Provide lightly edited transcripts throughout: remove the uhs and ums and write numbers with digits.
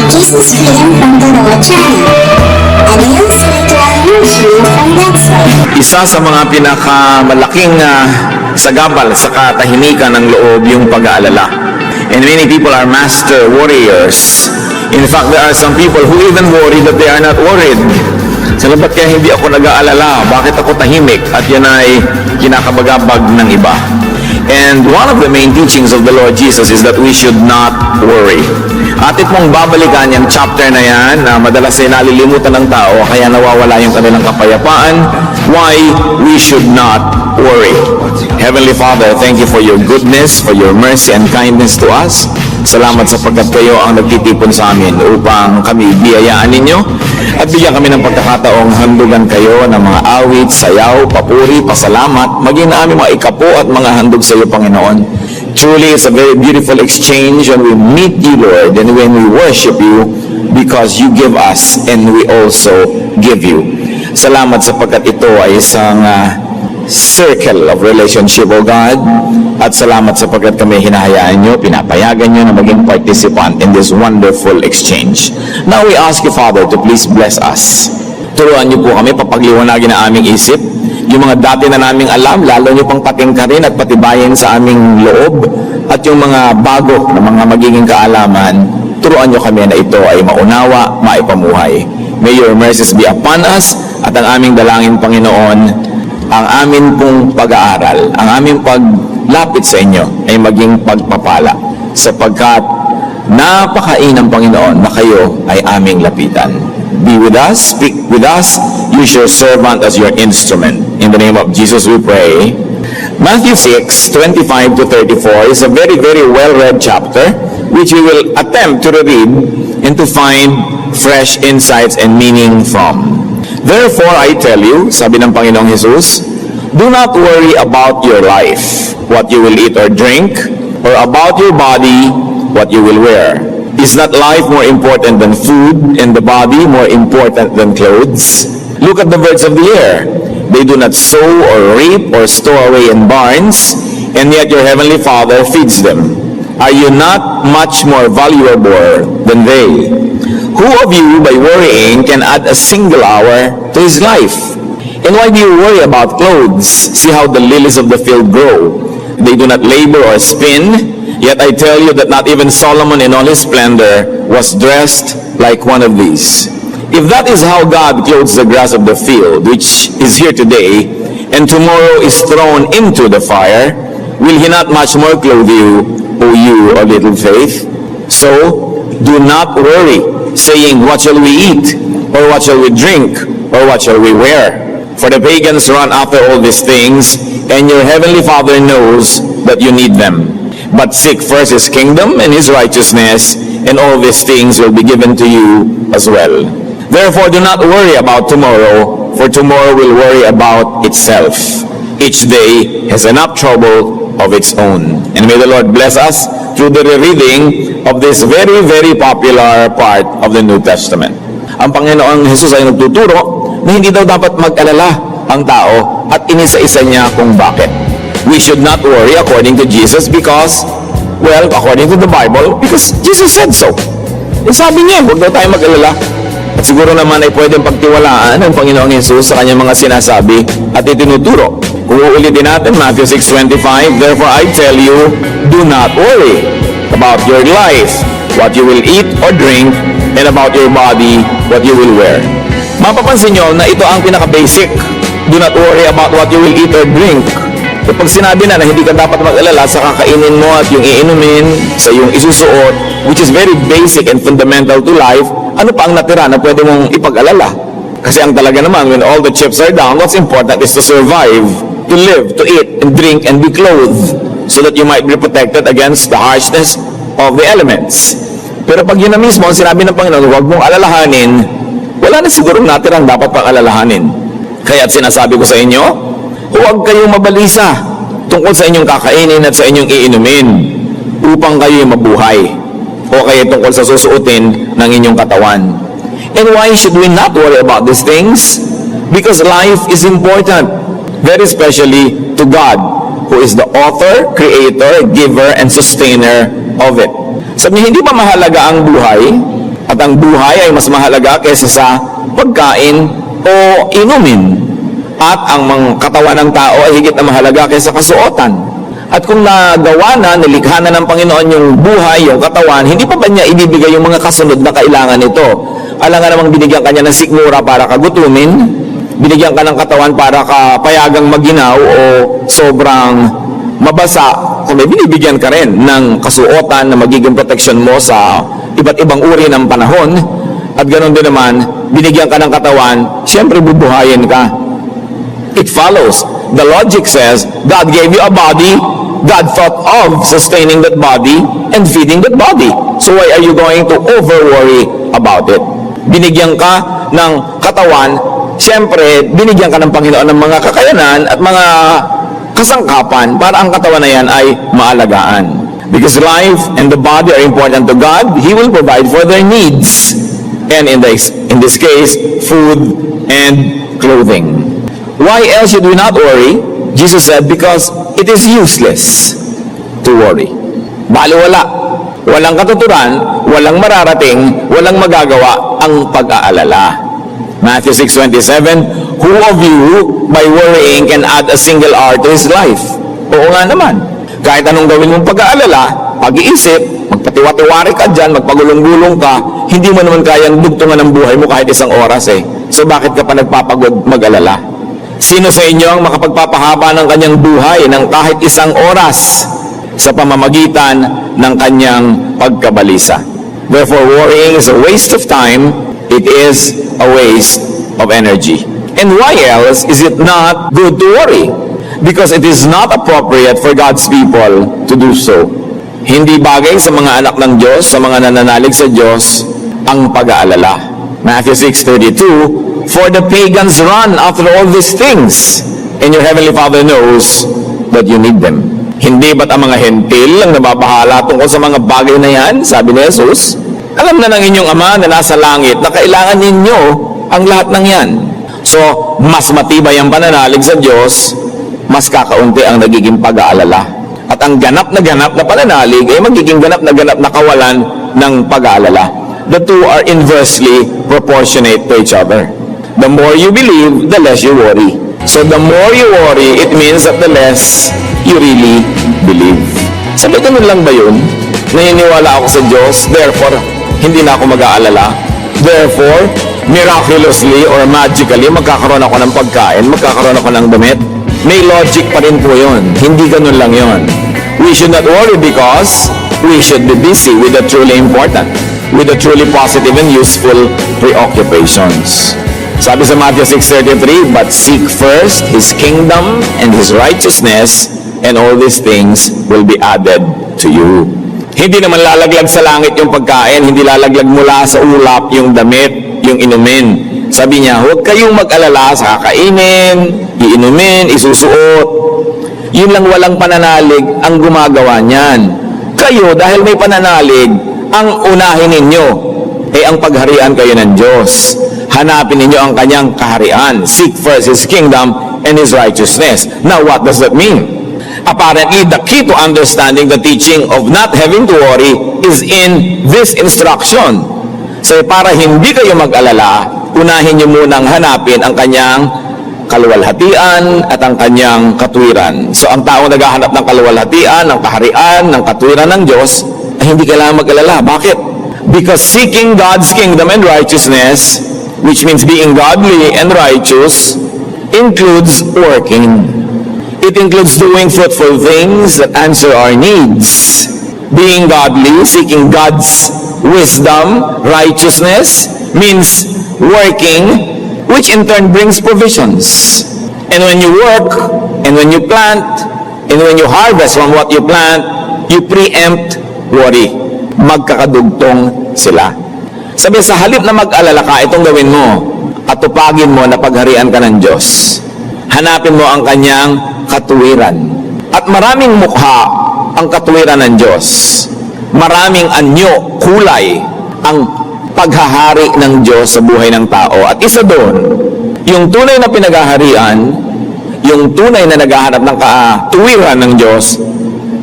Jesus Freedom from the Law channel. A real spiritual nourishment from God's Word. Isa sa mga pinakamalaking sagabal sa katahimikan ng loob yung pag-aalala. And many people are master warriors. In fact, there are some people who even worry that they are not worried. Sila, ba't kaya hindi ako nag-aalala? Bakit ako tahimik? At yan ay kinakabagabag ng iba. And one of the main teachings of the Lord Jesus is that we should not worry. Atit mong babalikan yung chapter na yan na madalas ay nalilimutan ng tao kaya nawawala yung kanilang kapayapaan. Why we should not worry. Heavenly Father, thank you for your goodness, for your mercy and kindness to us. Salamat sapagkat kayo ang nagtitipon sa amin upang kami biyayaan ninyo at bigyan kami ng pagkakataong handugan kayo ng mga awit, sayaw, papuri, pasalamat, maging na aming mga ikapo at mga handog sa iyo, Panginoon. Truly, it's a very beautiful exchange when we meet you, Lord, and when we worship you because you give us and we also give you. Salamat sapagkat ito ay isang circle of relationship, O God. At salamat sapagkat kami hinahayaan nyo, pinapayagan nyo na maging participant in this wonderful exchange. Now we ask you, Father, to please bless us. Turuan nyo po kami, papagliwanagin na aming isip. Yung mga dati na naming alam, lalo nyo pang patingkarin at patibayin sa aming loob. At yung mga bago na mga magiging kaalaman, turuan nyo kami na ito ay maunawa, maipamuhay. May your mercies be upon us at ang aming dalangin, Panginoon, ang amin pong pag-aaral, ang aming paglapit sa inyo ay maging pagpapala sapagkat napakainam, Panginoon, na kayo ay aming lapitan. Be with us, speak with us, use your servant as your instrument. In the name of Jesus we pray. Matthew 6:25 to 34 is a very, very well-read chapter which we will attempt to read and to find fresh insights and meaning from. Therefore, I tell you, sabi ng Panginoong Jesus, do not worry about your life, what you will eat or drink, or about your body, what you will wear. Is not life more important than food, and the body more important than clothes? Look at the birds of the air. They do not sow or reap or store away in barns, and yet your heavenly Father feeds them. Are you not much more valuable than they? Who of you, by worrying, can add a single hour to his life? And why do you worry about clothes? See how the lilies of the field grow. They do not labor or spin. Yet I tell you that not even Solomon in all his splendor was dressed like one of these. If that is how God clothes the grass of the field, which is here today, and tomorrow is thrown into the fire, will he not much more clothe you, O you of little faith? So, do not worry, saying, what shall we eat? Or what shall we drink? Or what shall we wear? For the pagans run after all these things, and your heavenly Father knows that you need them. But seek first his kingdom and his righteousness, and all these things will be given to you as well. Therefore, do not worry about tomorrow, for tomorrow will worry about itself. Each day has enough trouble of its own. And may the Lord bless us through the reading of this very, very popular part of the New Testament. Ang Panginoong Jesus ay nagtuturo na hindi daw dapat mag-alala ang tao at inisa-isa niya kung bakit. We should not worry according to Jesus because, well, according to the Bible, because Jesus said so. E sabi niya, huwag daw tayo mag-alala. At siguro naman ay pwedeng pagtiwalaan ng Panginoong Jesus sa kanyang mga sinasabi at itinuturo. Kung uulitin natin, Matthew 6:25, therefore I tell you, do not worry about your life, what you will eat or drink, and about your body, what you will wear. Mapapansin nyo na ito ang pinaka-basic. Do not worry about what you will eat or drink. Kapag sinabi na hindi ka dapat mag-alala sa kakainin mo at yung iinumin, sa yung isusuot, which is very basic and fundamental to life, ano pa ang natira na pwede mong ipag-alala? Kasi ang talaga naman, when all the chips are down, what's important is to survive, to live, to eat, and drink, and be clothed, so that you might be protected against the harshness of the elements. Pero pag yun na mismo, ang sinabi ng Panginoon, huwag mong alalahanin, wala na sigurong natirang dapat pang alalahanin. Kaya't sinasabi ko sa inyo, huwag kayong mabalisa tungkol sa inyong kakainin at sa inyong iinumin upang kayo'y mabuhay o kayo tungkol sa susuotin ng inyong katawan. And why should we not worry about these things? Because life is important, very especially to God, who is the author, creator, giver, and sustainer of it. Sabi niya, hindi ba mahalaga ang buhay? At ang buhay ay mas mahalaga kaysa sa pagkain o inumin. At ang mga katawan ng tao ay higit na mahalaga kaysa kasuotan. At kung nagawa na, nilikha na ng Panginoon yung buhay, yung katawan, hindi pa ba niya ibibigay yung mga kasunod na kailangan nito? Alam nga namang binigyan ka niya ng sikmura para kagutumin, binigyan ka ng katawan para ka payagang maginaw o sobrang mabasa, kung may binibigyan ka rin ng kasuotan na magiging protection mo sa iba't ibang uri ng panahon, at ganoon din naman, binigyan ka ng katawan, siyempre bubuhayin ka. It follows. The logic says, God gave you a body, God thought of sustaining that body and feeding that body. So why are you going to over-worry about it? Binigyan ka ng katawan, siyempre, binigyan ka ng Panginoon ng mga kakayanan at mga kasangkapan para ang katawan na yan ay maalagaan. Because life and the body are important to God, He will provide for their needs. And in this case, food and clothing. Why else should we not worry? Jesus said, because it is useless to worry. Baliwala. Walang katuturan, walang mararating, walang magagawa ang pag-aalala. Matthew 6:27, who of you, by worrying, can add a single hour to his life? Oo nga naman. Kahit anong gawin mong pag-aalala, pag-iisip, magpatiwa-tiwari ka dyan, magpagulong-gulong ka, hindi mo naman kayang dugtungan ng buhay mo kahit isang oras eh. So bakit ka pa nagpapagod mag-alala? Sino sa inyo ang makapagpapahaba ng kanyang buhay ng kahit isang oras sa pamamagitan ng kanyang pagkabalisa? Therefore, worrying is a waste of time. It is a waste of energy. And why else is it not good to worry? Because it is not appropriate for God's people to do so. Hindi bagay sa mga anak ng Diyos, sa mga nananalig sa Diyos, ang pag-aalala. Matthew 6:32, for the pagans run after all these things, and your heavenly Father knows that you need them. Hindi ba't ang mga hentil ang nababahala tungkol sa mga bagay na yan? Sabi ni Jesus. Alam na ng inyong Ama na nasa langit na kailangan ninyo ang lahat ng yan. So, mas matibay ang pananalig sa Diyos, mas kakaunti ang nagiging pag-aalala. At ang ganap na pananalig ay magiging ganap na kawalan ng pag-aalala. The two are inversely proportionate to each other. The more you believe, the less you worry. So the more you worry, it means that the less you really believe. Sabi, ganun lang ba yun? Naniniwala ako sa Diyos, therefore, hindi na ako mag-aalala. Therefore, miraculously or magically, magkakaroon ako ng pagkain, magkakaroon ako ng damit. May logic pa rin po yun. Hindi ganun lang yun. We should not worry because we should be busy with the truly important, with the truly positive and useful preoccupations. Sabi sa Matthew 6:33, but seek first His kingdom and His righteousness, and all these things will be added to you. Hindi naman lalaglag sa langit yung pagkain, hindi lalaglag mula sa ulap yung damit, yung inumin. Sabi niya, huwag kayong mag-alala sa kakainin, iinumin, isusuot. Yun lang walang pananalig ang gumagawa niyan. Kayo, dahil may pananalig, ang unahin ninyo ay ang pagharian kayo ng Diyos. Hanapin ninyo ang kanyang kaharian. Seek first His kingdom and His righteousness. Now, what does that mean? Apparently, the key to understanding the teaching of not having to worry is in this instruction. So, para hindi kayo mag-alala, unahin nyo munang hanapin ang kanyang kaluwalhatian at ang kanyang katwiran. So, ang taong naghahanap ng kaluwalhatian, ng kaharian, ng katwiran ng Diyos, ay hindi kailangan mag-alala. Bakit? Because seeking God's kingdom and righteousness, which means being godly and righteous, includes working. It includes doing fruitful things that answer our needs. Being godly, seeking God's wisdom, righteousness, means working, which in turn brings provisions. And when you work, and when you plant, and when you harvest from what you plant, you preempt worry. Magkakadugtong sila. Sabi, sa halip na mag-alala ka, itong gawin mo at tupagin mo na pagharian ka ng Diyos. Hanapin mo ang kanyang katuwiran. At maraming mukha ang katuwiran ng Diyos. Maraming anyo, kulay, ang paghahari ng Diyos sa buhay ng tao. At isa doon, yung tunay na pinaghaharian, yung tunay na naghahanap ng katuwiran ng Diyos,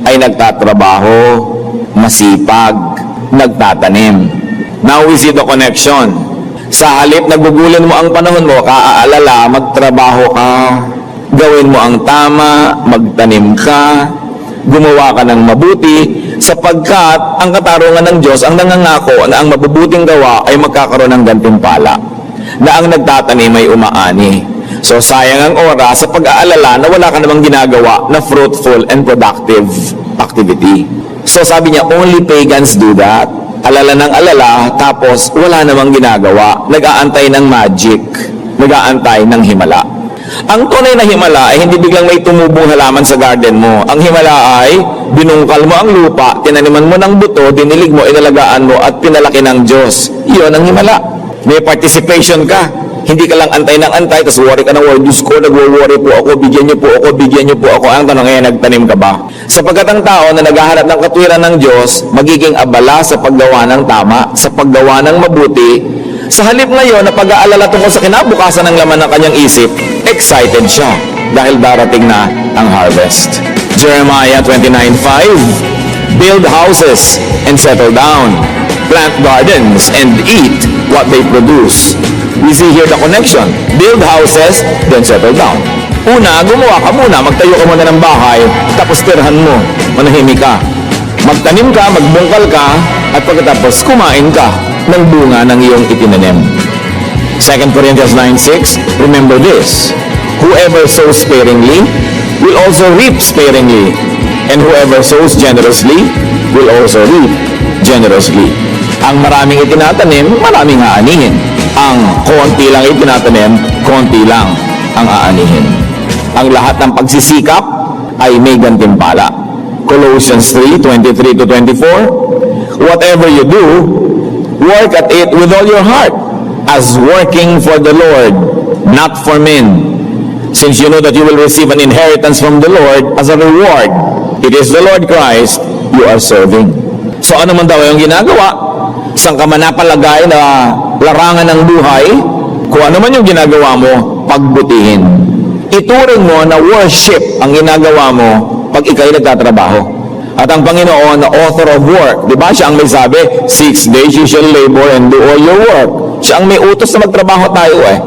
ay nagtatrabaho, masipag, nagtatanim. Now we see the connection. Sa halip na gugulin mo ang panahon mo, kaaalala, magtrabaho ka, gawin mo ang tama, magtanim ka, gumawa ka ng mabuti, sapagkat ang katarungan ng Diyos ang nangangako na ang mabubuting gawa ay magkakaroon ng gantimpala, na ang nagtatanim ay umaani. So sayang ang oras sa pag-aalala na wala ka namang ginagawa na fruitful and productive activity. So sabi niya, only pagans do that. Alala ng alala, tapos wala namang ginagawa. Nag-aantay ng magic, nag-aantay ng himala. Ang tunay na himala ay hindi biglang may tumubong halaman sa garden mo. Ang himala ay binungkal mo ang lupa, tinaniman mo ng buto, dinilig mo, inalagaan mo, at pinalaki ng Diyos. Iyon ang himala. May participation ka. Hindi ka lang antay ng antay, tapos worry ka ng worry. Diyos ko, nag-worry po ako, bigyan niyo po ako, bigyan niyo po ako. Ang tanong ngayon, nagtanim ka ba? Sapagkat ang tao na naghahanap ng katwiran ng Diyos, magiging abala sa paggawa ng tama, sa paggawa ng mabuti. Sa halip ngayon na pag-aalala tungkol sa kinabukasan ng laman ng kanyang isip, excited siya dahil darating na ang harvest. Jeremiah 29:5, build houses and settle down, plant gardens and eat what they produce. We see here the connection. Build houses, then settle down. Una, gumawa ka muna, magtayo ka muna ng bahay, tapos tirhan mo, manahimik ka. Magtanim ka, magbungkal ka, at pagkatapos kumain ka ng bunga ng iyong itinanim. 2 Corinthians 9:6, remember this, whoever sows sparingly will also reap sparingly, and whoever sows generously will also reap generously. Ang maraming itinatanim, maraming aanihin. Ang konti lang itinatanim, konti lang ang aanihin. Ang lahat ng pagsisikap ay may gantimpala. Colossians 3:23-24, whatever you do, work at it with all your heart, as working for the Lord, not for men, since you know that you will receive an inheritance from the Lord as a reward. It is the Lord Christ you are serving. So ano man daw yung ginagawa, saan ka man napalagay na larangan ng buhay, kung ano man yung ginagawa mo, pagbutihin. Ituring mo na worship ang ginagawa mo pag ikaw'y nagtatrabaho. At ang Panginoon, na author of work, di ba siya ang may sabi, 6 days you shall labor and do all your work. Siya ang may utos na magtrabaho tayo eh.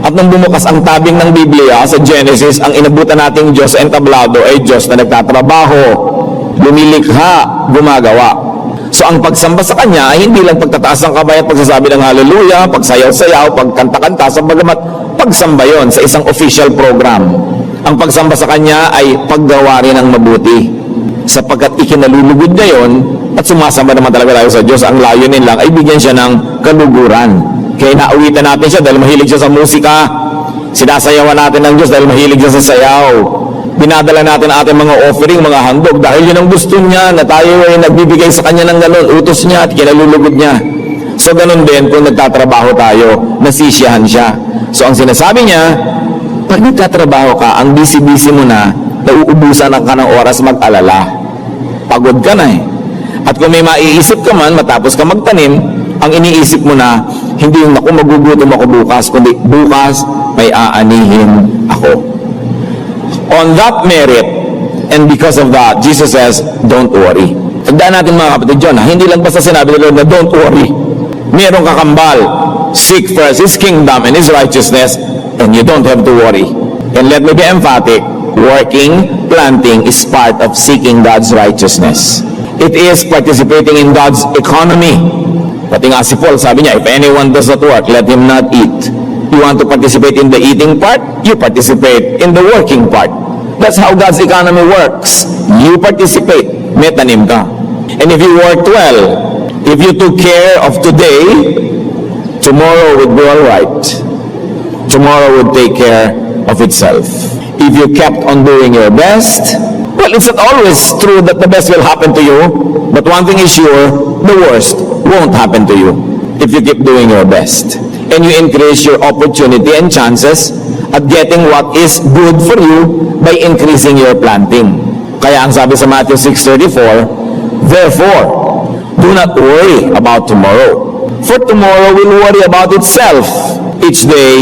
At nung bumukas ang tabing ng Biblia sa Genesis, ang inabutan nating Diyos sa entablado ay Diyos na nagtatrabaho, lumilikha, gumagawa. So ang pagsamba sa Kanya ay hindi lang pagtataas ng kamay at pagsasabi ng hallelujah, pagsayaw-sayaw, pagkanta-kanta, sa bagamat pagsamba yon sa isang official program. Ang pagsamba sa Kanya ay paggawa rin ng mabuti, sapagkat ikinalulugod niya yon at sumasamba naman talaga tayo sa Diyos. Ang layunin lang ay bigyan siya ng kaluguran. Kaya nauwitan natin siya dahil mahilig siya sa musika. Sinasayawan natin ng Diyos dahil mahilig siya sa sayaw. Binadala natin ating mga offering, mga handog, dahil yun ang gusto niya, na tayo ay nagbibigay sa Kanya ng ganon, utos niya at kinalulugod niya. So ganon din kung nagtatrabaho tayo, nasisiyahan siya. So ang sinasabi niya, pag nagtatrabaho ka, ang busy-busy mo na, nauubusan ka ng oras mag-alala. Pagod ka na eh. At kung may maiisip ka man, matapos ka magtanim, ang iniisip mo na, hindi yung naku, magugutom ako bukas, kundi bukas may aanihin ako. On that merit, and because of that, Jesus says, don't worry. Tandaan natin mga kapatid John, hindi lang basta sinabi ng Lord na don't worry. Merong kakambal, seek first His kingdom and His righteousness, and you don't have to worry. And let me be emphatic, working, planting is part of seeking God's righteousness. It is participating in God's economy. Pati nga si Paul, sabi niya, if anyone does not work, let him not eat. You want to participate in the eating part, you participate in the working part. That's how God's economy works. You participate, may tanim ka. And if you worked well, if you took care of today, tomorrow would be all right. Tomorrow would take care of itself. If you kept on doing your best, well, it's not always true that the best will happen to you, but one thing is sure, the worst won't happen to you if you keep doing your best. And you increase your opportunity and chances at getting what is good for you by increasing your planting. Kaya ang sabi sa Matthew 6:34, therefore, do not worry about tomorrow, for tomorrow will worry about itself. Each day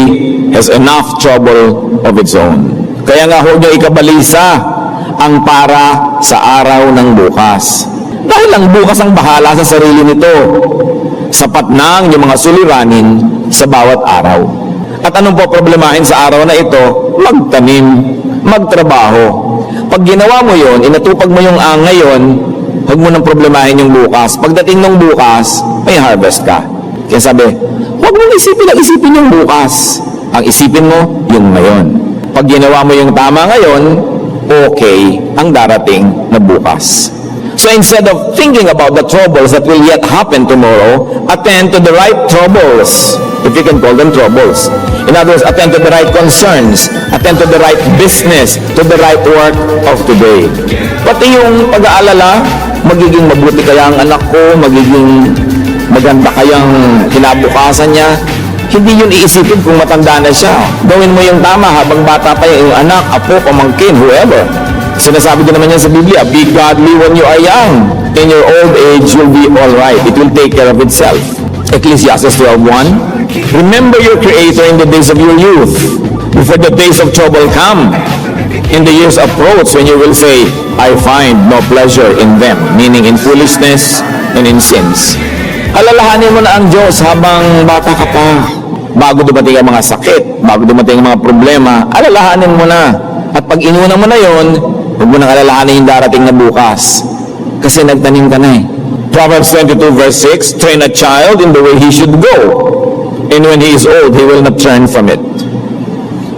has enough trouble of its own. Kaya nga huwag niyo ikabalisa ang para sa araw ng bukas. Dahil ang bukas ang bahala sa sarili nito. sapat na ang iyong mga suliranin sa bawat araw. At anong po problemahin sa araw na ito? Magtanim, magtrabaho. Pag ginawa mo yon, inatupag mo yung ngayon, huwag mo nang problemahin yung bukas. Pagdating ng bukas, may harvest ka. Kaya sabi, huwag mong isipin yung bukas. Ang isipin mo, yung ngayon. Pag ginawa mo yung tama ngayon, okay ang darating na bukas. So instead of thinking about the troubles that will yet happen tomorrow, attend to the right troubles, if you can call them troubles. In other words, attend to the right concerns, attend to the right business, to the right work of today. Pati yung pag-aalala, magiging mabuti kaya ang anak ko, magiging maganda kayang kinabukasan niya, hindi yun iisipin kung matanda na siya. Gawin mo yung tama habang bata pa yung anak, apo, pamangkin, whoever. Sinasabi din naman yan sa Biblia, be godly when you are young. In your old age, you'll be all right. It will take care of itself. Ecclesiastes 12:1. Remember your Creator in the days of your youth, before the days of trouble come. In the years approach, when you will say, I find no pleasure in them, meaning in foolishness and in sins. Alalahanin mo na ang Diyos habang bata ka pa. Bago dumating ang mga sakit, bago dumating ang mga problema, alalahanin mo na. At pag inuna mo na yon, huwag mo nang alalahanin yung darating na bukas. Kasi nagtanim ka na eh. Proverbs 22 verse 6, train a child in the way he should go, and when he is old, he will not turn from it.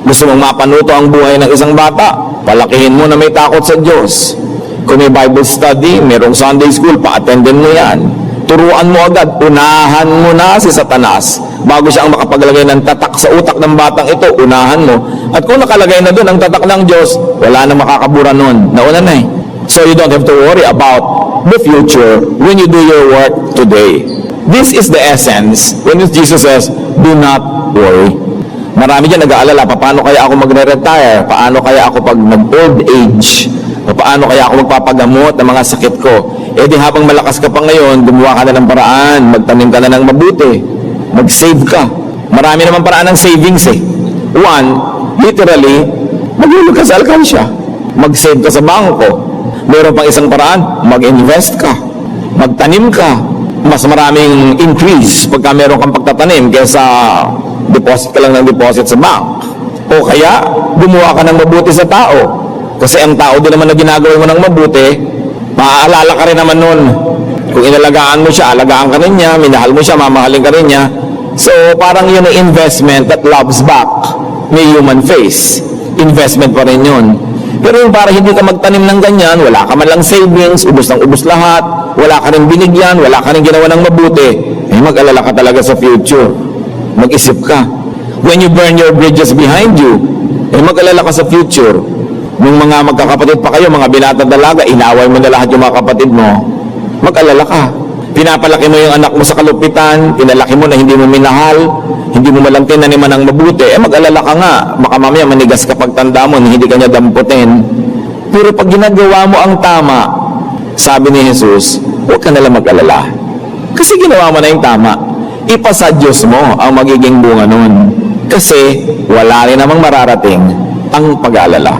Gusto mong mapanuto ang buhay ng isang bata, palakihin mo na may takot sa Diyos. Kung may Bible study, merong Sunday school, pa-attendin mo yan. Turuan mo agad, unahan mo na si Satanas bago siya ang makapaglagay ng tatak sa utak ng batang ito, unahan mo. At kung nakalagay na doon ang tatak ng Diyos, wala na makakabura nun. Nauna na eh. So you don't have to worry about the future when you do your work today. This is the essence when Jesus says, do not worry. Marami dyan nag-aalala, paano kaya ako magre-retire? Paano kaya ako pag nag-old age? Paano kaya ako magpapagamot ng mga sakit ko? Eh di habang malakas ka pa ngayon, gumawa ka na ng paraan, magtanim ka na ng mabuti, mag-save ka. Marami naman paraan ng savings eh. One, literally, maghulog ka sa alkansya. Mag-save ka sa bangko. Meron pang isang paraan, mag-invest ka. Magtanim ka. Mas maraming increase pagka meron kang pagtatanim kaysa deposit ka lang ng deposit sa bank. O kaya, gumawa ka ng mabuti sa tao. Kasi ang tao din naman na ginagawa mo ng mabuti, maaalala ka rin naman nun. Kung inalagaan mo siya, alagaan ka rin niya, minahal mo siya, mamahalin ka rin niya. So, parang yun ang investment that loves back. May human face. Investment pa rin yun. Pero yung para hindi ka magtanim ng ganyan, wala ka man lang savings, ubos ng ubos lahat, wala ka rin binigyan, wala ka rin ginawa ng mabuti, eh mag-alala ka talaga sa future. Mag-isip ka. When you burn your bridges behind you, eh mag-alala ka sa future. Nung mga magkakapatid pa kayo, mga binata dalaga, inaway mo na lahat yung mga kapatid mo, mag-alala ka. Pinapalaki mo yung anak mo sa kalupitan, pinalaki mo na hindi mo minahal, hindi mo malang tinaniman ng mabuti, eh mag-alala ka nga, baka mamaya manigas ka pagtanda mo, hindi ka niya damputin. Pero pag ginagawa mo ang tama, sabi ni Jesus, huwag ka nalang mag-alala. Kasi ginawa mo na yung tama. Ipasa Diyos mo ang magiging bunga nun. Kasi wala rin namang mararating ang pag-aalala.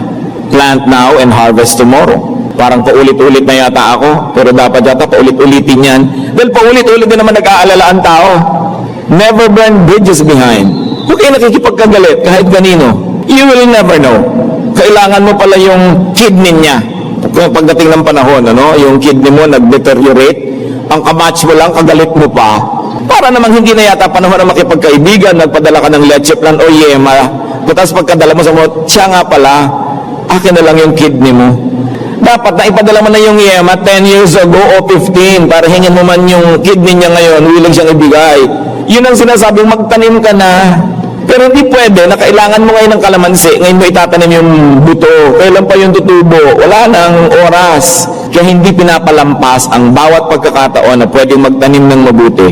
Plant now and harvest tomorrow. Parang paulit-ulit na yata ako, pero dapat yata paulit-ulitin yan. Dahil paulit-ulit na naman nag-aalala ang tao. Never burn bridges behind. Huwag kayo nakikipagkagalit kahit ganino. You will never know. Kailangan mo pala yung kidney niya. Pagdating ng panahon, yung kidney mo nag-deteriorate, ang kamatch mo lang, kagalit mo pa. Para namang hindi na yata panahon na makipagkaibigan, nagpadala ka ng leche plan o yema, tapos pagkadala mo sa mo, siya nga pala, akin na lang yung kidney mo. Dapat na ipadala mo na yung yema 10 years ago o 15 para hingin mo man yung kidney niya ngayon, willing siyang ibigay. Yun ang sinasabing magtanim ka na. Pero hindi pwede na kailangan mo ngayon ng kalamansi, ngayon mo itatanim yung buto, kailan pa yung tutubo, wala nang oras. Kaya hindi pinapalampas ang bawat pagkakataon na pwedeng magtanim ng mabuti.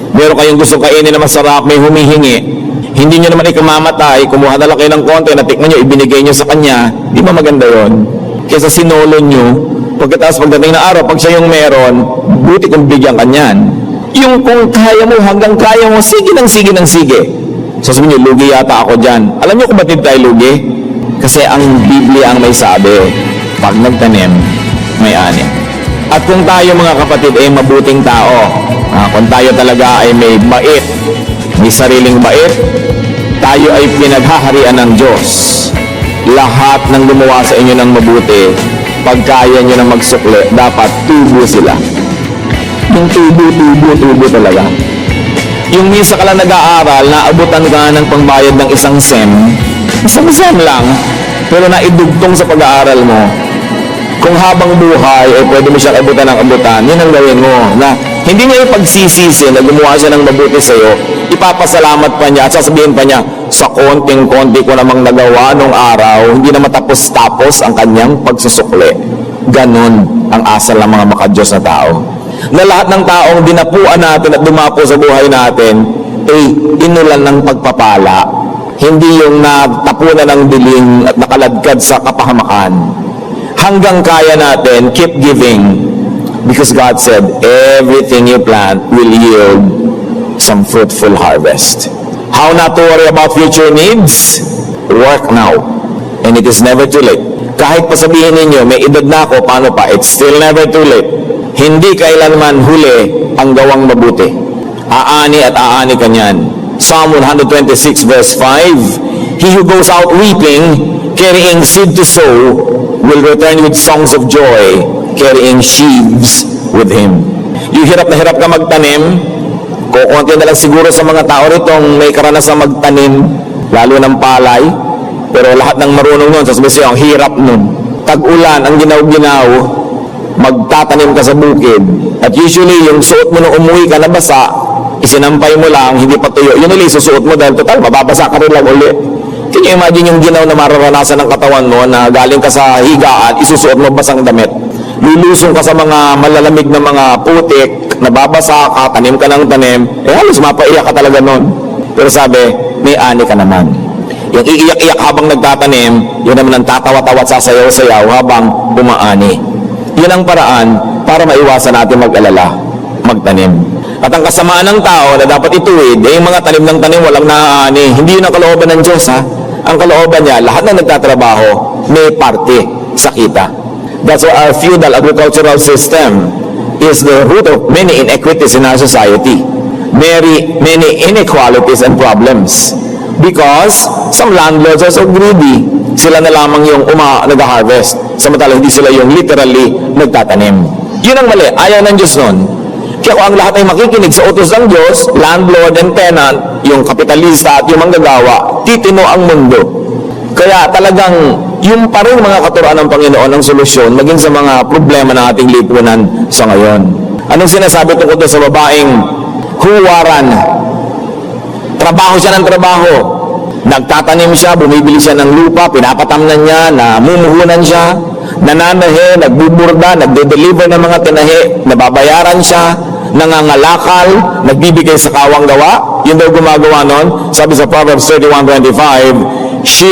Meron kayong gusto kainin na masarap, may humihingi, hindi nyo naman ikamamatay, kumuha na lang kayo ng konti, natikman nyo, ibinigay nyo sa kanya, di ba maganda yon? Kesa sinolo nyo, pagkatapos pagdating na araw, pag siya yung meron, buti kung bigyan ka niyan. Yung kung kaya mo, hanggang kaya mo, sige ng sige ng sige. Sasabihin nyo, lugi yata ako dyan. Alam nyo kung ba't tayo lugi? Kasi ang Biblia ang may sabi, pag nagtanim, may ani. At kung tayo mga kapatid ay mabuting tao, Kung tayo talaga ay may bait, may sariling bait, tayo ay pinaghaharian ng Diyos. Lahat ng gumawa sa inyo ng mabuti, pag kaya nyo na magsukli, dapat tubo sila. Yung tubo talaga. Yung minsan ka lang nag-aaral, naabutan ka ng pangbayad ng isang sem lang, pero naidugtong sa pag-aaral mo. Kung habang buhay, pwede mo siya abutan ng abutan, yun ang gawin mo. Na hindi niya ipagsisisi na gumawa siya ng mabuti sa'yo, ipapasalamat pa niya at sasabihin pa niya, sa konting-konti ko namang nagawa nung araw, hindi na matapos-tapos ang kanyang pagsusukli. Ganon ang asal ng mga makadiyos na tao. Na lahat ng taong dinapuan natin at dumapo sa buhay natin, inulan ng pagpapala. Hindi yung natapunan ng dilim at nakaladkad sa kapahamakan. Hanggang kaya natin, keep giving. Because God said, everything you plant will yield some fruitful harvest. How not to worry about future needs? Work now. And it is never too late. Kahit pa sabihin ninyo, may edad na ako, paano pa? It's still never too late. Hindi kailanman huli ang gawang mabuti. Aani at aani ka niyan. Psalm 126 verse 5, He who goes out weeping, carrying seed to sow, will return with songs of joy, carrying sheaves with him. Yung hirap na hirap ka magtanim, kukunti na lang siguro sa mga tao ritong may karanasan magtanim, lalo ng palay, pero lahat ng marunong nun, sasabihin sa'yo, ang hirap nun. Tag-ulan, ang ginaw-ginaw, magtatanim ka sa bukid, at usually yung suot mo nung umuwi ka na basa, isinampay mo lang, hindi pa tuyo, yun ulit susuot mo dahil total, mababasa ka rin lang ulit. Can you imagine yung ginaw na mararanasan ng katawan mo na galing ka sa higaan, isusuot mo basang damit? Lulusong ka sa mga malalamig na mga putik, nababasa ka, tanim ka ng tanim, halos mapaiyak ka talaga nun. Pero sabi, may ani ka naman. Yung iiyak-iyak habang nagtatanim, yun naman ang tatawa-tawa at sasayaw-sayaw habang bumaani. Yun ang paraan para maiwasan natin mag-alala, magtanim. At ang kasamaan ng tao na dapat ituwid, yung mga tanim ng tanim walang naaani. Hindi yun ang kalooban ng Diyos, ha? Ang kalooban niya, lahat ng nagtatrabaho, may parte sa kita. That's why our feudal agricultural system is the root of many inequities in our society. Many inequalities and problems. Because some landlords are so greedy, sila na lamang yung nag-harvest. Samantalang hindi sila yung literally nagtatanim. Yun ang mali, ayaw ng Diyos nun. Kaya kung ang lahat ay makikinig sa utos ng Diyos, landlord and tenant, yung kapitalista at yung manggagawa, titino ang mundo. Kaya talagang yung pa rin mga katuruan ng Panginoon ang solusyon maging sa mga problema ng ating lipunan sa ngayon. Anong sinasabi tungkol sa babaeng huwaran? Trabaho siya ng trabaho. Nagtatanim siya, bumibili siya ng lupa, pinapatamnan niya, namumuhunan siya, nananahe, nagbuburda, nagde-deliver ng mga tinahe, nababayaran siya, nangangalakal, nagbibigay sa kawang gawa. Yun daw gumagawa nun. Sabi sa Proverbs 31:25, she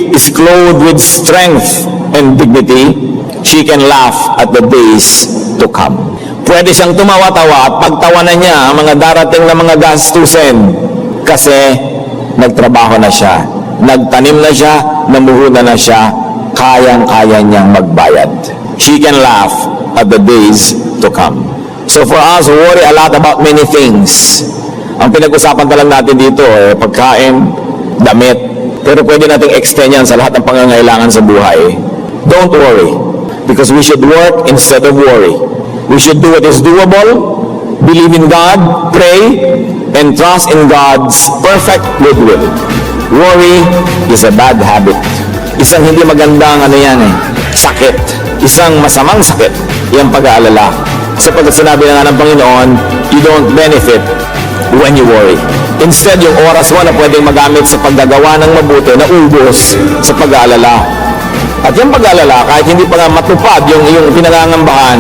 is clothed with strength and dignity. She can laugh at the days to come. Pwede siyang tumawa-tawa at pagtawanan niya ang mga darating na mga gastusin kasi nagtrabaho na siya, nagtanim na siya, namuhunan na siya, kayang-kaya niyang magbayad. She can laugh at the days to come. So for us, we worry a lot about many things. Ang pinag-usapan pa lang natin dito, pagkain, damit, pero pwede nating extend yan sa lahat ng pangangailangan sa buhay. Don't worry, because we should work instead of worry. We should do what is doable, believe in God, pray, and trust in God's perfect goodwill. Worry is a bad habit. Isang hindi magandang sakit. Isang masamang sakit, yung pag-aalala. Sapagkat sinabi na nga ng Panginoon, you don't benefit when you worry. Instead, yung oras mo na pwedeng magamit sa paggagawa ng mabuti na ubos sa pag-aalala. At yung pag-aalala, kahit hindi pa nga matupad yung pinangangambahan,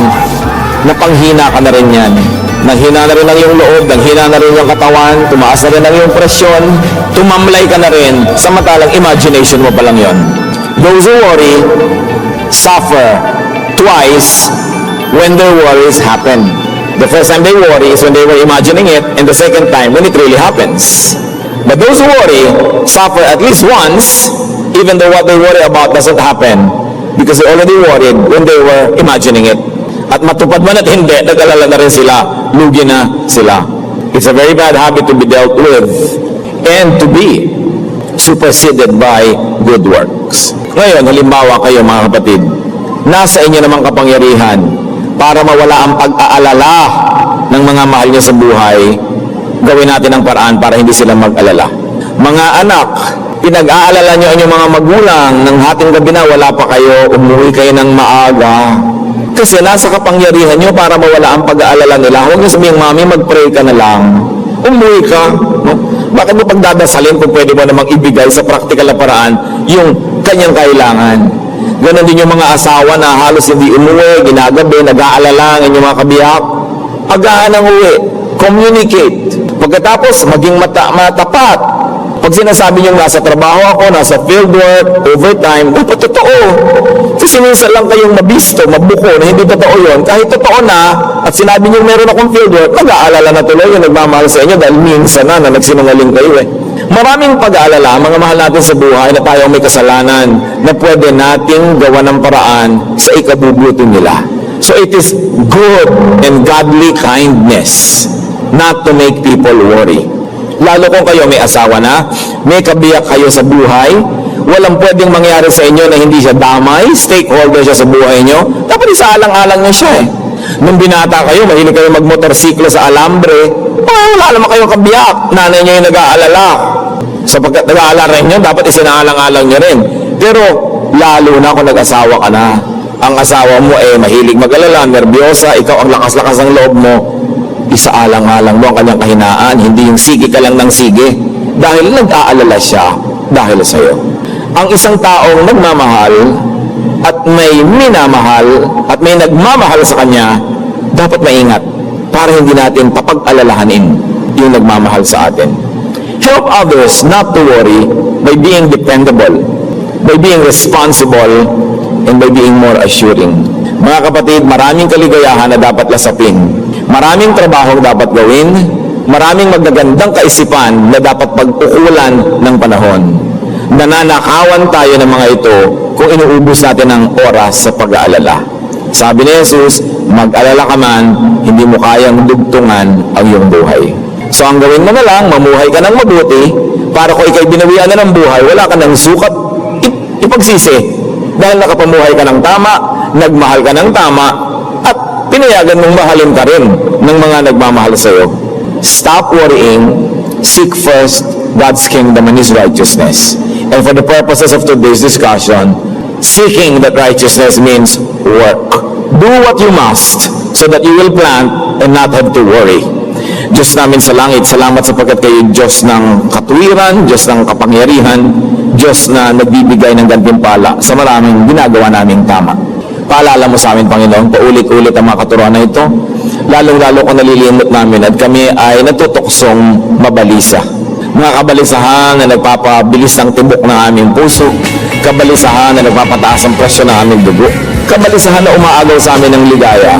napanghina ka na rin yan. Nanghina na rin ang iyong loob, nanghina na rin yung katawan, tumaas na rin ang iyong presyon, tumamlay ka na rin, samantalang imagination mo pa lang yun. Those who worry suffer twice when their worries happen. The first time they worry is when they were imagining it, and the second time when it really happens. But those who worry suffer at least once, even though what they worry about doesn't happen, because they already worried when they were imagining it. At matupad man at hindi, nag-alala na rin sila. Lugi na sila. It's a very bad habit to be dealt with and to be superseded by good works. Ngayon, halimbawa kayo mga kapatid, nasa inyo namang kapangyarihan para mawala ang pag-aalala ng mga mahal niyo sa buhay. Gawin natin ang paraan para hindi sila mag-alala. Mga anak, pinag-aalala niyo ang inyong mga magulang ng hating gabi na wala pa kayo, umuwi kayo ng maaga. Kasi nasa kapangyarihan niyo para mawala ang pag-aalala nila. Huwag niyo sabihin, Mami, mag-pray ka na lang. Umuwi ka. No? Bakit mo pagdadasalin kung pwede mo namang ibigay sa practical na paraan yung kanyang kailangan? Ganon din yung mga asawa na halos hindi umuwi, ginagabi, nag-aalala ang inyong mga kabiyak. Agahan ang uwi. Communicate. Pagkatapos, maging matapat. Pag sinasabi nyo nasa trabaho ako, nasa fieldwork, overtime, dapat totoo. Kasi minsan lang kayong mabisto, mabuko, na hindi totoo yun. Kahit totoo na, at sinabi nyo meron akong fieldwork, mag-aalala na tuloy yung nagmamahal sa inyo dahil minsan na nagsinungaling kayo eh. Maraming pag-aalala, mga mahal natin sa buhay na tayo may kasalanan na pwede nating gawa ng paraan sa ikabubuti nila. So it is good and godly kindness not to make people worry. Lalo kung kayo may asawa na, may kabiyak kayo sa buhay, walang pwedeng mangyari sa inyo na hindi siya damay, stakeholder siya sa buhay nyo, dapat isaalang-alang niya siya eh. Nung binata kayo, mahilig kayo magmotorsiklo sa alambre, wala naman kayong kabiyak, nanay niya yung nag-aalala. Sapagkat nag-aalala rin nyo, dapat isinaalang-alang niya rin. Pero, lalo na kung nag-asawa ka na, ang asawa mo mahilig mag-alala, nervyosa, ikaw ang lakas-lakas ng loob mo, isaalang-alang mo ang kanyang kahinaan, hindi yung sige ka lang ng sige. Dahil nag-aalala siya dahil sa iyo. Ang isang taong nagmamahal at may minamahal at may nagmamahal sa kanya, dapat maingat para hindi natin papag-alalahanin yung nagmamahal sa atin. Help others not to worry by being dependable, by being responsible, and by being more assuring. Mga kapatid, maraming kaligayahan na dapat lasapin. Maraming trabaho dapat gawin, maraming magagandang kaisipan na dapat pag-ukulan ng panahon. Nananakawan tayo ng mga ito kung inuubos natin ang oras sa pag-aalala. Sabi ni Jesus, mag-alala ka man, hindi mo kayang dugtungan ang iyong buhay. So ang gawin mo na lang, mamuhay ka ng mabuti, para kung ikay binawian na ng buhay, wala ka ng sukat, ipagsisi. Dahil nakapamuhay ka ng tama, nagmahal ka ng tama, at pinayagan mong mahalin ka rin ng mga nagmamahal sa iyo. Stop worrying, seek first God's kingdom and His righteousness. And for the purposes of today's discussion, seeking that righteousness means work. Do what you must so that you will plant and not have to worry. Diyos namin sa langit, salamat sapagkat kayo Diyos ng katuwiran, Diyos ng kapangyarihan, Diyos na nagbibigay ng gantimpala sa maraming ginagawa naming tama. Paalala mo sa amin, Panginoon, paulit-ulit ang mga katuruan na ito, lalong-lalo kung nalilimot namin at kami ay natutuksong mabalisa. Mga kabalisahan na nagpapabilis ng tibok ng aming puso, kabalisahan na nagpapataas ang presyo ng aming dugo, kabalisahan na umaagaw sa amin ng ligaya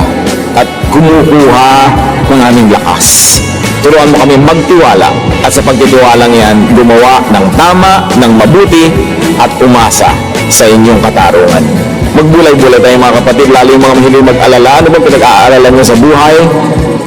at kumukuha ng aming lakas. Turuan mo kami magtiwala at sa pagtitiwalang yan, gumawa ng tama, ng mabuti at umasa sa inyong katarungan. Magbulay-bulay tayo mga kapatid, lalo yung mga mahilig mag-alala, ano bang pinag-aaralan nyo sa buhay?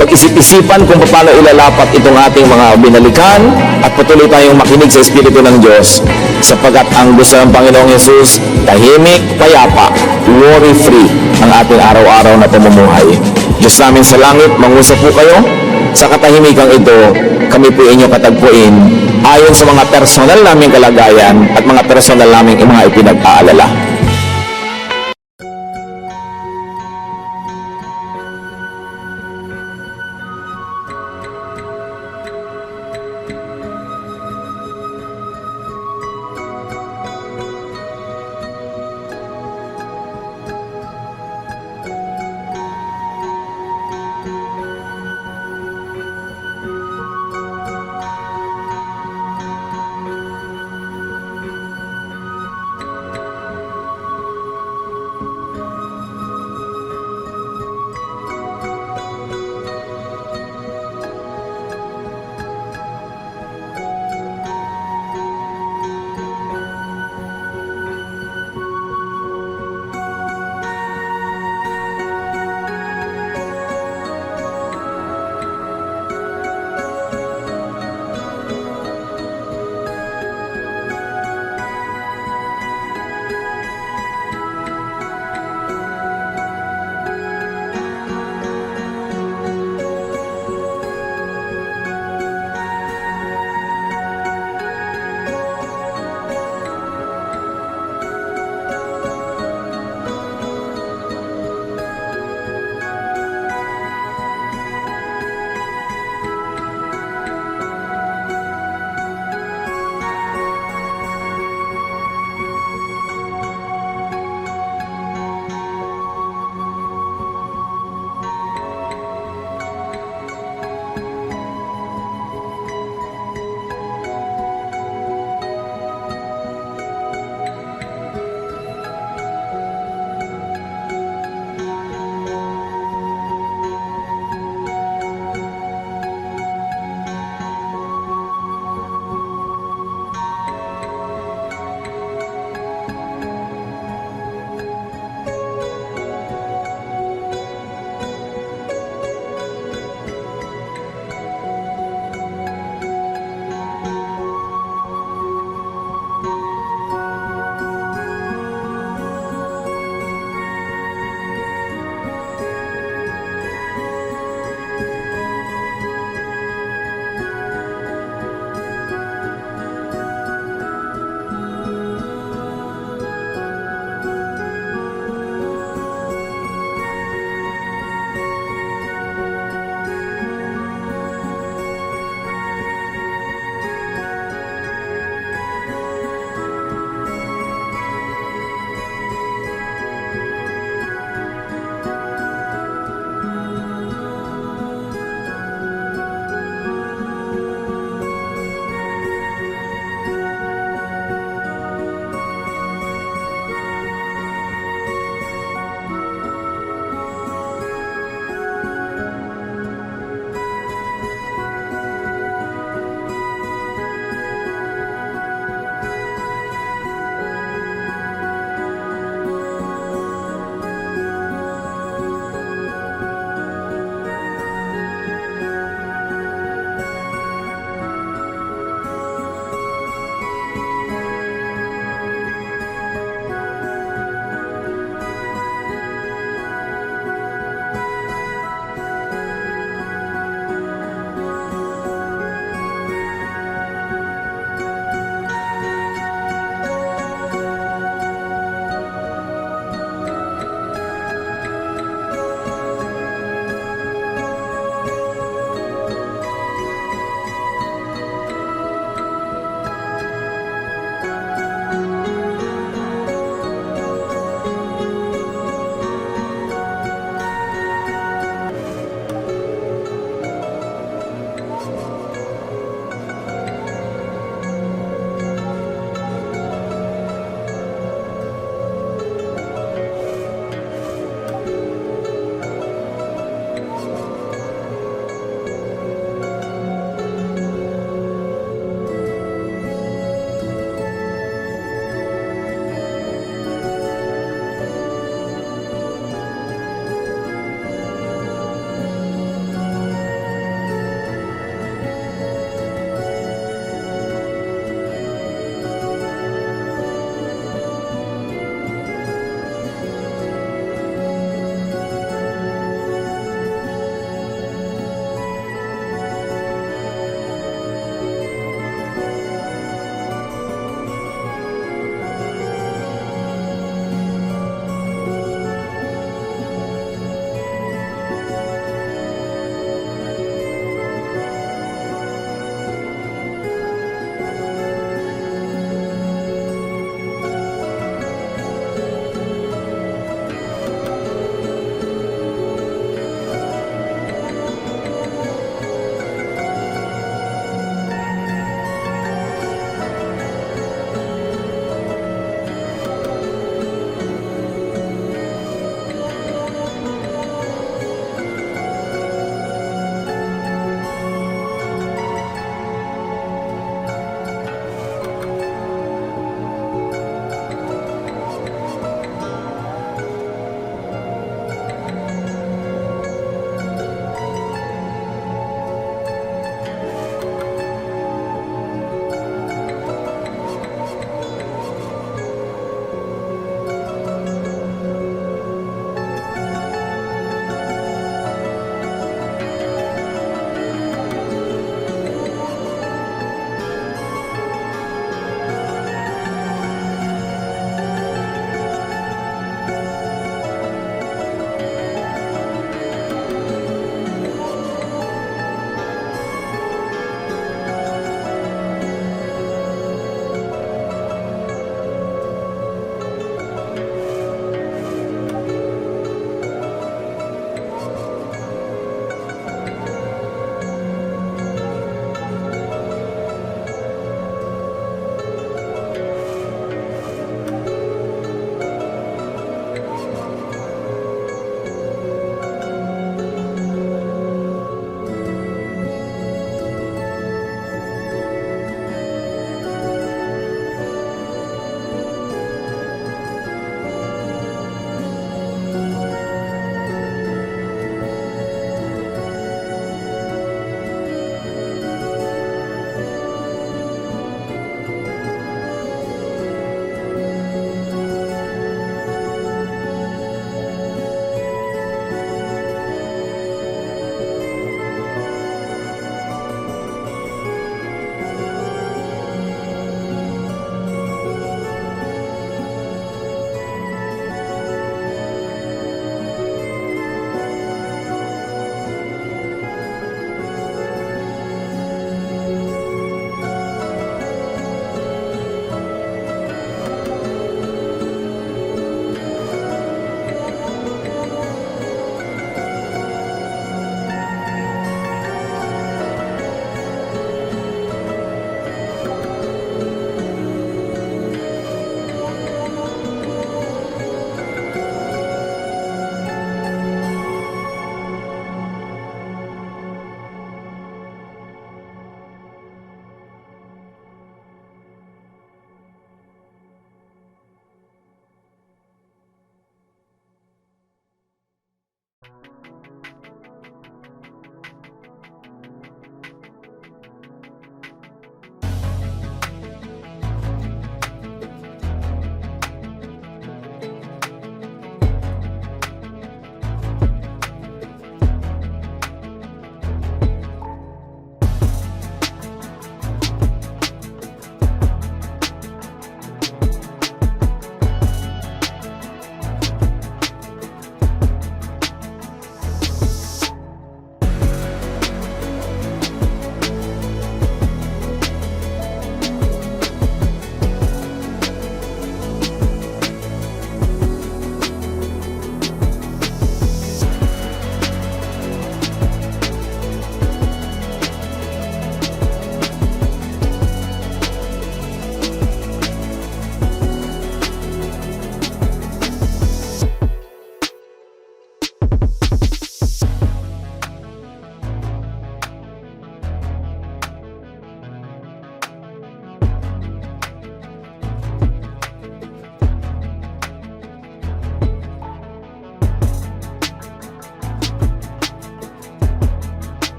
Pag-isip-isipan kung paano ilalapat itong ating mga binalikan at patuloy tayong makinig sa Espiritu ng Diyos sapagkat ang gusto ng Panginoong Yesus, tahimik, payapa, worry-free ang ating araw-araw na pamumuhay. Diyos namin sa langit, mangusap po kayo sa katahimikan ito, kami po inyong katagpuin ayon sa mga personal naming kalagayan at mga personal naming mga ipinag-aalala.